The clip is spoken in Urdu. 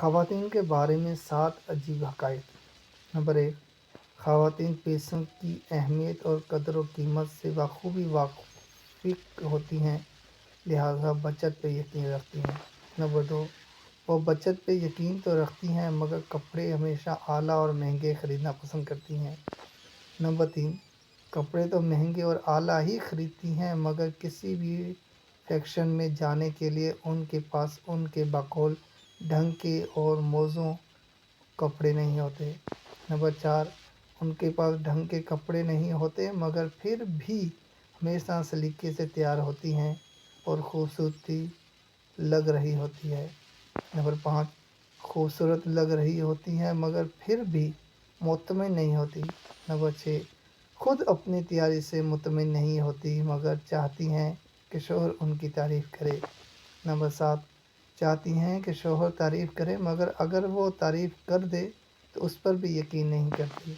خواتین کے بارے میں 7 عجیب حقائق۔ نمبر 1، خواتین پیسوں کی اہمیت اور قدر و قیمت سے بخوبی واقف ہوتی ہیں، لہٰذا بچت پہ یقین رکھتی ہیں۔ نمبر 2، وہ بچت پہ یقین تو رکھتی ہیں مگر کپڑے ہمیشہ اعلیٰ اور مہنگے خریدنا پسند کرتی ہیں۔ نمبر 3، کپڑے تو مہنگے اور اعلیٰ ہی خریدتی ہیں مگر کسی بھی فنکشن میں جانے کے لیے ان کے پاس ان کے بقول ڈھنگ کے اور موزوں کپڑے نہیں ہوتے۔ نمبر 4، ان کے پاس ڈھنگ کے کپڑے نہیں ہوتے مگر پھر بھی ہمیشہ سلیقے سے تیار ہوتی ہیں اور خوبصورتی لگ رہی ہوتی ہے۔ نمبر 5، خوبصورت لگ رہی ہوتی ہیں مگر پھر بھی مطمئن نہیں ہوتی۔ نمبر 6، خود اپنی تیاری سے مطمئن نہیں ہوتی مگر چاہتی ہیں کہ شوہر ان کی تعریف کرے۔ نمبر 7، چاہتی ہیں کہ شوہر تعریف کرے مگر اگر وہ تعریف کر دے تو اس پر بھی یقین نہیں کرتی۔